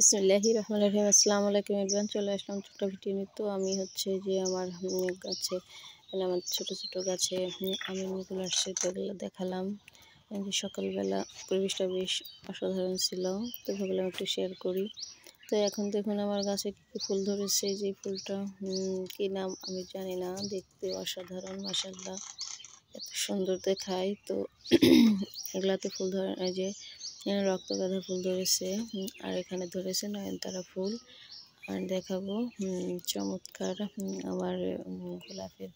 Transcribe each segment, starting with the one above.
বিসমিল্লাহির রহমানির রহিম। আসসালামু আলাইকুম এভরিওয়ান, চলে আসলাম ছোট্ট ভিডিও নিয়ে। তো আমি হচ্ছে যে আমার গাছে মানে আমার ছোটো ছোটো গাছে আমিনগুলো আসছে, তো এগুলো দেখালাম। যে সকালবেলা পরিবেশটা বেশ অসাধারণ ছিল, তো ভাবলাম একটু শেয়ার করি। তো এখন দেখুন আমার গাছে কী কী ফুল ধরেছে। যে ফুলটা কী নাম আমি জানি না, দেখতে অসাধারণ মাশাআল্লাহ, এত সুন্দর দেখায়। তো এগুলাতে ফুল ধরে যে রক্তগাঁদা ফুল ধরেছে, আর এখানে ধরেছে নয়নতারা ফুল। আর দেখাবো চমৎকার আমার গোলাপের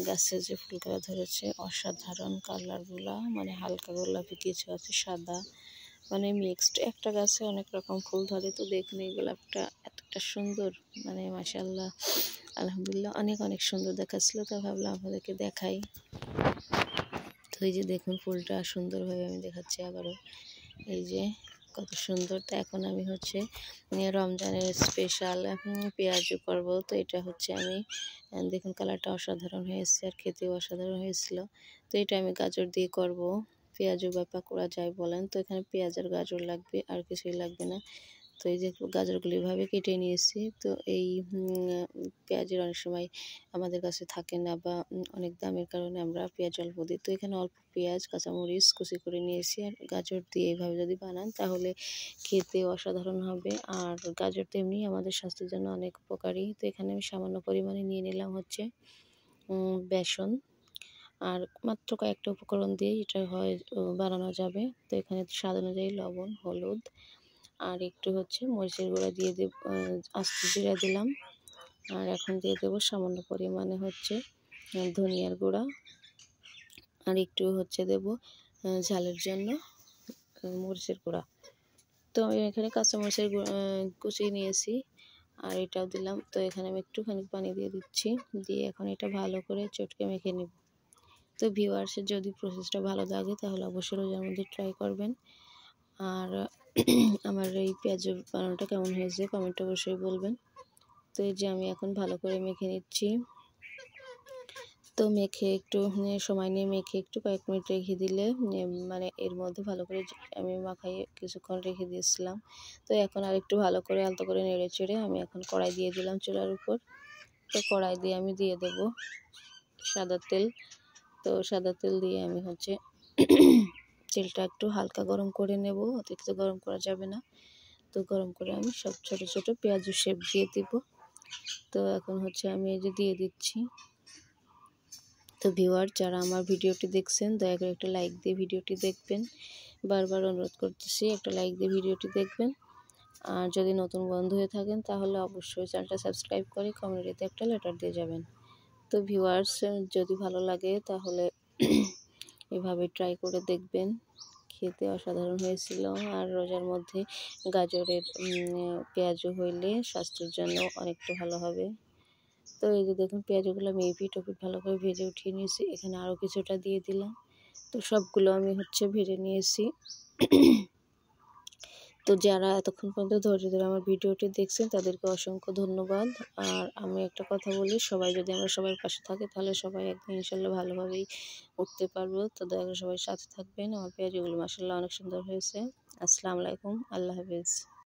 গাছে যে ফুলগুলো ধরেছে, অসাধারণ কালারগুলা, মানে হালকা গোলাপি কিছু আছে, সাদা, মানে মিক্সড। একটা গাছে অনেক রকম ফুল ধরে। তো দেখুন এই গোলাপটা এতটা সুন্দর, মানে মাশাআল্লাহ আলহামদুলিল্লাহ, অনেক অনেক সুন্দর দেখাচ্ছিল। তো ভাবলাম আপনাদেরকে দেখাই। তো এই যে দেখুন ফুলটা সুন্দরভাবে আমি দেখাচ্ছি আবারও, এই যে কত সুন্দর। তো এখন আমি হচ্ছে রমজানের স্পেশাল পেঁয়াজু করব। তো এটা হচ্ছে আমি দেখুন কালারটা অসাধারণ হয়েছে, আর খেতেও অসাধারণ হয়েছিল। তো এটা আমি গাজর দিয়ে করব, পেঁয়াজু বা পাকোড়া যাই বলেন। তো এখানে পেঁয়াজ আর গাজর লাগবে, আর কিছুই লাগবে না। তো এই যে গাজরগুলো এভাবে কেটে নিয়েছি। তো এই পেঁয়াজের অনেক সময় আমাদের কাছে থাকে না, বা অনেক দামের কারণে আমরা পেঁয়াজ অল্প দিই। তো এখানে অল্প পেঁয়াজ কাঁচামরিচ কুচি করে নিয়েছি, আর গাজর দিয়ে এইভাবে যদি বানান তাহলে খেতে অসাধারণ হবে। আর গাজর তো এমনি আমাদের স্বাস্থ্যের জন্য অনেক উপকারী। তো এখানে আমি সামান্য পরিমাণে নিয়ে নিলাম হচ্ছে বেসন, আর মাত্র কয়েকটা উপকরণ দিয়ে এটা হয় বানানো যাবে। তো এখানে স্বাদ অনুযায়ী লবণ, হলুদ, আর একটু হচ্ছে মরিচের গুঁড়া দিয়ে দেব, আস্ত জিরা দিলাম। আর এখন দিয়ে দেবো সামান্য পরিমাণে হচ্ছে ধনিয়ার গুঁড়া, আর একটু হচ্ছে দেব ঝালের জন্য মরিচের গুঁড়া। তো আমি এখানে কাঁচামরিচের কুচি নিয়েছি, আর এটাও দিলাম। তো এখানে আমি একটুখানি পানি দিয়ে দিচ্ছি, দিয়ে এখন এটা ভালো করে চটকে মেখে নেব। তো ভিউয়ার্সের যদি প্রসেসটা ভালো লাগে তাহলে অবশ্যই রোজার মধ্যে ট্রাই করবেন। আর আমার এই পেঁয়াজ বানানোটা কেমন হয়েছে কমেন্টে অবশ্যই বলবেন। তো এই যে আমি এখন ভালো করে মেখে নিচ্ছি। তো মেখে একটু সময় নিয়ে মেখে একটু কয়েক মিনিট রেখে দিলে মানে এর মধ্যে ভালো করে আমি মাখাই কিছুক্ষণ রেখে দিয়েছিলাম। তো এখন আর একটু ভালো করে আলতো করে নেড়ে চেড়ে আমি এখন কড়াই দিয়ে দিলাম চুলার উপর। তো কড়াই দিয়ে আমি দিয়ে দেব সাদা তেল। তো সাদা তেল দিয়ে আমি হচ্ছে তেলটা একটু হালকা গরম করে নেব, অতিরিক্ত গরম করা যাবে না। তো গরম করে আমি সব ছোট ছোট পেঁয়াজু শেপ দিয়ে দিব। তো এখন হচ্ছে আমি এই যে দিয়ে দিচ্ছি। তো ভিউয়ার যারা আমার ভিডিওটি দেখছেন দয়া করে একটা লাইক দিয়ে ভিডিওটি দেখবেন, বারবার অনুরোধ করতেছি একটা লাইক দিয়ে ভিডিওটি দেখবেন। আর যদি নতুন বন্ধু হয়ে থাকেন তাহলে অবশ্যই চ্যানেলটা সাবস্ক্রাইব করে কমেন্টে একটা লেটার দিয়ে যাবেন। তো ভিউয়ার্স যদি ভালো লাগে তাহলে এভাবে ট্রাই করে দেখবেন, খেতে অসাধারণ হয়েছিল। আর রোজার মধ্যে গাজরের পেঁয়াজু হইলে স্বাস্থ্যের জন্য অনেকটা ভালো হবে। তো এই যে দেখুন পেঁয়াজগুলো আমি এপিট ওপিট ভালো করে ভেজে উঠিয়ে নিয়েছি, এখানে আরও কিছুটা দিয়ে দিলাম। তো সবগুলো আমি হচ্ছে ভেজে নিয়েছি। তো যারা এতক্ষণ পর্যন্ত ধৈর্য ধরে আমার ভিডিওটি দেখছেন তাদেরকে অসংখ্য ধন্যবাদ। আর আমি একটা কথা বলি, সবাই যদি আমরা সবার পাশে থাকি তাহলে সবাই একদিন ইনশাল্লাহ ভালোভাবেই উঠতে পারবো। তো দয়া করে সবাই সাথে থাকবেন। আমার পেঁয়াজগুলো মাশাআল্লাহ অনেক সুন্দর হয়েছে। আসসালামু আলাইকুম, আল্লাহ হাফেজ।